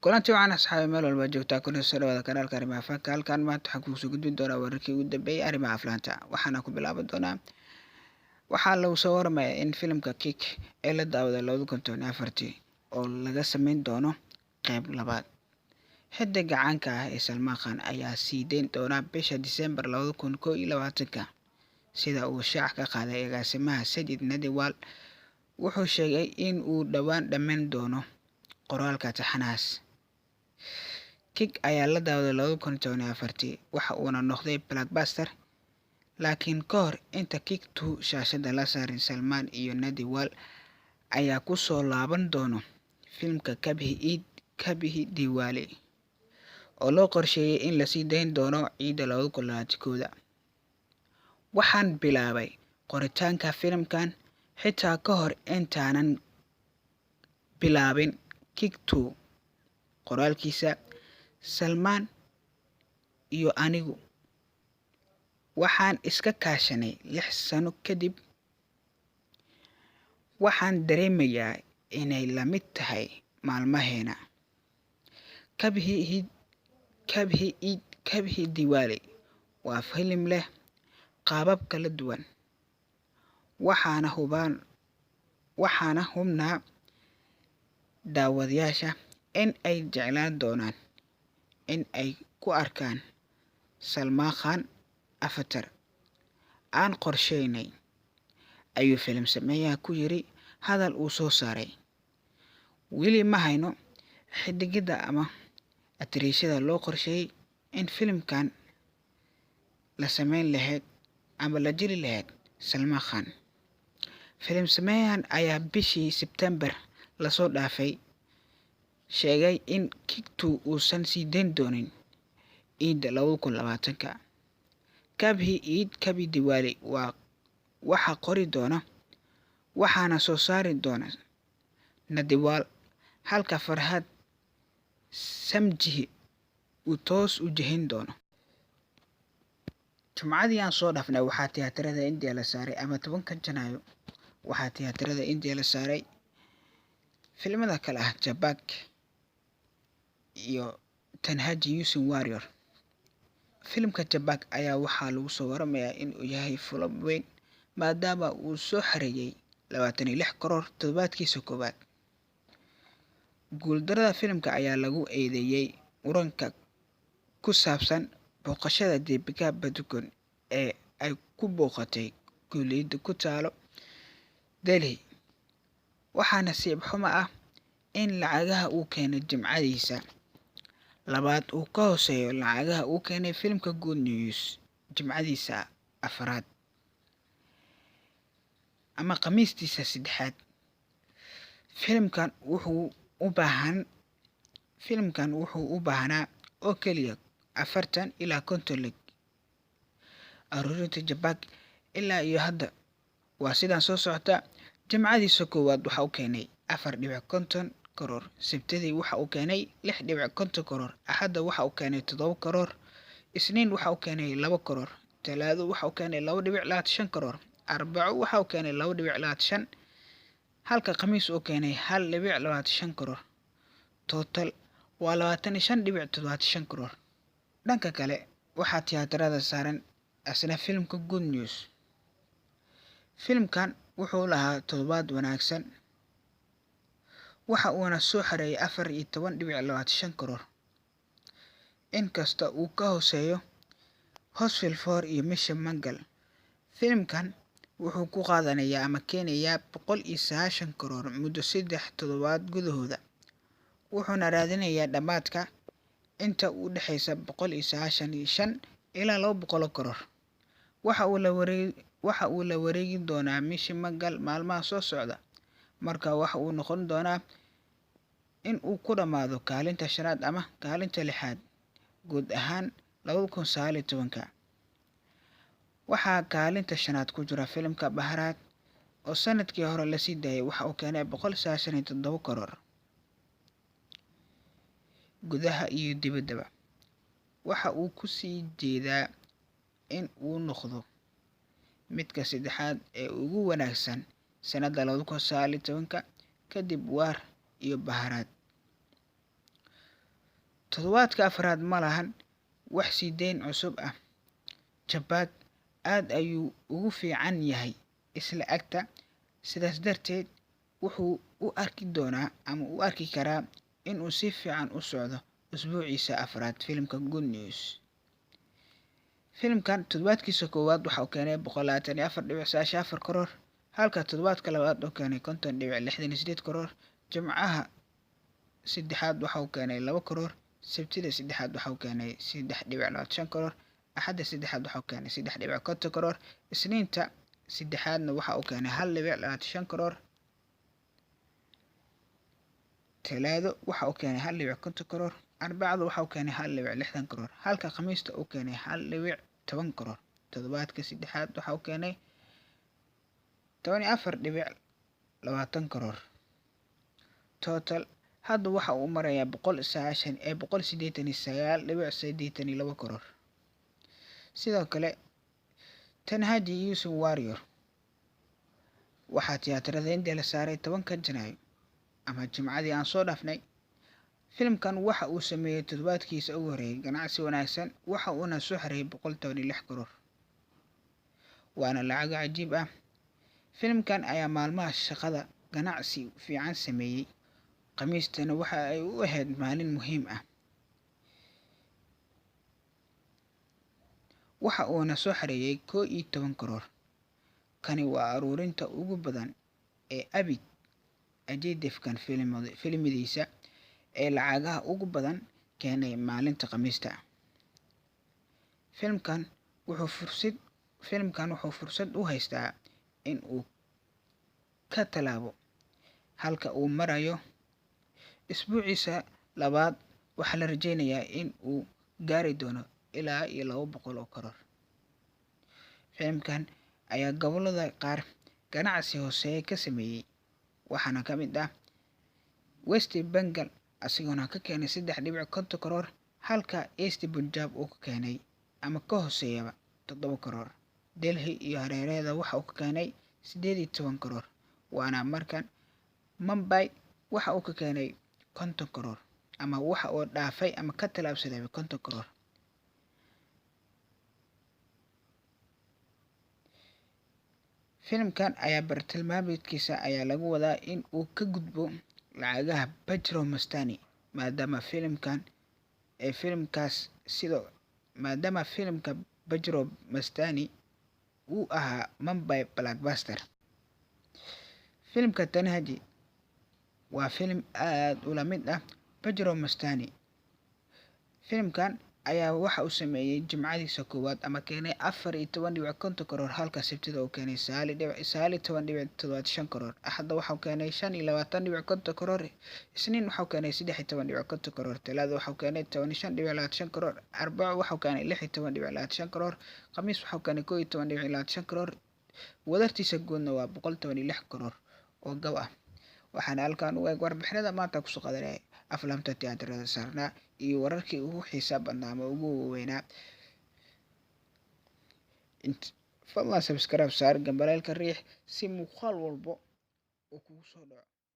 kulanti wacan asxaabi meel walba joogtaa kuna soo dhawaada kanaalka arrimaha fanka. Halkan maanta waxaan kusoo gudbin doonaa wararkii ugu dambeeyay arrimaha aflaanta. Waxaana ku bilaaban doonaa waxaa lagu soo waramayaa in filimka Kick ee la daawaday 2014 oo laga sameyn doono qayb labaad. Xiddiga caanka ah ee Salman Khan ayaa sii deyn doona bisha December 2021 sida uu shaac ka qaaday agaasimaha Sajid Nadiwal. Wuxuu sheegay in uu dhawaan dhammayn doono qoraalka taxanahaas. Kick ayaa la daawaday 2014 waxa uuna noqday blockbuster, laakiin ka hor inta Kick 2 shaashada la saarin, Salman iyo Nadiwal ayaa ku soo laaban doono filimka Kabhi Diwali oo loo qorsheeyay in la sii dayn doono ciida 2021. Waxaan bilaabay qoritaanka filimkan xitaa ka hor intaanan bilaabin Kick 2, qoraalkiisa Salman iyo anigu waxaan iska kaashanay 6 sano kadib. Waxaan dareemayaa inay la mid tahay maalmaheena. Kabhi Diwali waa filim leh qaabab kala duwan, waxaana hubnaa daawadayaasha in ay jeclaan doonaan in ay ku arkaan Salman Khan Avatar aan qorsheynay, ayuu filim sameeyaha ku yiri hadal uu soo saaray. Weli ma hayno xiddigida ama atariishada loo qorsheeyay in filimkan la sameyn lahayd ama la jiri lahayd Salman Khan. Filim sameeyahan ayaa bishii September lasoo dhaafay sheegay in Kick 2 uusan sii dayn doonin ciida 2020. Kabhi Diwali waxa qori doona waxaana soo saari doona Nadiwal, halka Farhad Samjihi uu toos u jihin doono. Jumcadii aan soo dhaafnay waxaa tiyaatarada India la saaray, ama 10 Janaayo waxaa tiyaatarada India la saaray filimada kale ah Jabak iyo Tanhaji Yusin Warrior. Filimka Jabak ayaa waxaa lagu soo waramayaa in uu yahay flop weyn maadaama uu soo xareeyay 26 karoor toddobaadkiisa koowaad. Guuldarada filimka ayaa lagu eedeeyay muranka ku saabsan booqashada Deepika Padukone ee ay ku booqatay kulliyadda ku taalo Delhi. Waxaa nasiib xumo ah in lacagaha uu keenay jimcadiisa labaad uu ka hooseeyo lacagaha uu keenay filimka Good News jimcadiisa afraad ama khamiistiisa saddexaad. Filimkan wuxuu u baahnaa oo keliya 40 ilaa 50 lig. Aruurinta Jabak ilaa iyo hadda waa sidan soo socota. Jimcadiisa koowaad waxa uu keenay 4.50 karoor, Sabtidii waxa uu keenay 6.50 karoor, Axadda waxa uu keenay 7 karoor, Isniin waxa uu keenay 2 karoor, Talaado waxa uu keenay 2.25 karoor, Arbaco waxa uu keenay 2.25, halka Khamiis uu keenay 1.25 karoor. Total waa 25.75 karoor. Dhanka kale waxaa tiyaatarada saaran asna filimka Good News. Filimkan wuxuu lahaa toddobaad wanaagsan, waxa uuna soo xareeyay 14.25 karoor. Inkasta uu ka hooseeyo Housefull 4 iyo Mission Mangal, filimkan wuxuu ku qaadanayaa ama keenayaa 190 karoor muddo 3 toddobaad gudahooda, wuxuuna raadinayaa dhammaadka inta u dhaxaysa 195 ilaa 200 karoor. Waxa uu la wareegi doonaa Mission Mangal maalmaha soo socda, marka waxa uu noqon doonaa in uu ku dhamaado kaalinta 5 ama kaalinta 6 guud ahaan 2019. Waxaa kaalinta 5 ku jira filimka Bharat oo sanadkii hore la sii daayay, waxa uu keenay 197 karoor. Gudaha iyo dibaddaba waxa uu ku sii jeedaa in uu noqdo midka saddexaad ee ugu wanaagsan sanadda 2019 kadib War iyo Bharat. toddobaadka afraad ma lahan wax sii dayn cusub ah. Jabback aad ayuu ugu fiican yahay isla agta, sidaas darteed wuxuu u arki doonaa ama u arki karaa inuu si fiican u socdo usbuuciisa afraad filimka Good News. Filimkan toddobaadkiisa koowaad waxa uu keenay 124.94 karoor, halka toddobaadka labaad uu keenay 50.68 karoor. Jimcaha saddexaad waxa uu keenay 2 karoor, sabtida saddexaad waxa uu keenay 3.25 karoor, axadda saddexaad waxa uu keenay 3.50 karoor, isniinta saddexaadna waxa uu keenay 1.25 karoor, talaado waxa uu keenay 1.50 karoor, arbacada waxa uu keenay 1.60 karoor, halka khamiista uu keenay 1.10 karoor. Toddobaadka saddexaad waxa uu keenay 14.20 karoor. Total hadda waxa uu marayaa 189.82 karoor. Sidoo kale Tanhaji Yusuf Warrior waxaa tiyaatarada India la saaray 10ka Janaayo ama Jimcadii aan soo dhaafnay. Filimkan waxa uu sameeyay toddobaadkiisa ugu horeeyay ganacsi wanaagsan, waxa uuna soo xareeyay 116 karoor, waana lacag cajiib ah. Filimkan ayaa maalmaha shaqada ganacsi fiican sameeyay, khamiistana waxa ay u ahayd maalin muhiim ah. Waxa uuna soo xareeyay 11 karoor. Kani waa aruurinta ugu badan ee abid Ajay Devgan filimadiisa ee lacagaha ugu badan keenay maalinta Khamiista. Filimkan wuxuu fursad u haystaa in uu ka talaabo halka uu marayo isbuuciisa labaad. Waxaa la rajeynayaa in uu gaari doono ilaa 200 karoor. Filimkan ayaa gobolada qaar ganacsi hooseeya ka sameeyay, waxaana ka mid ah West Bengal asigoona ka keenay 3.50 karoor, halka East Punjab uu ka keenay ama ka hooseeyaba 7 karoor. Delhi iyo hareeraheeda waxa uu ka keenay 18 karoor, waana markan Mumbai waxa uu ka keenay 50 karoor ama waxa uu dhaafay ama ka talaabsaday 50 karoor. Filimkan ayaa bartilmaameedkiisa ayaa lagu wadaa in uu ka gudbo lacagaha Bajrao Mastani, maadaama filimka Bajrao Mastani uu ahaa Mumbai blockbuster. Filimka Tanhaji waa filim aad u la mid ah Bajrao Mastani. Filimkan ayaa waxa uu sameeyay jimcadiisa koowaad ama keenay 14.50 karoor, halka sabtida uu keenay 19.75 karoor, axadda waxa uu keenay 25.50 karoor, isniin waxa uu keenay 13.50 karoor, talaado waxa uu keenay 15.25 karoor, arbaco waxa uu keenay 16.25 karoor, khamiis waxa uu keenay 11.25 karoor. Wadartiisa guudna waa 116 karoor oo gab ah. Waxaana halkan u eeg warbixinada maanta ku soo qaadanay aflaamta tiyaatarada saarnaa iyo wararkii ugu xiisaha badnaa ama ugu weynaa. Fadlan subscribe saar, gambaleelka riix si muuqaal walba uu kugu soo dhaco.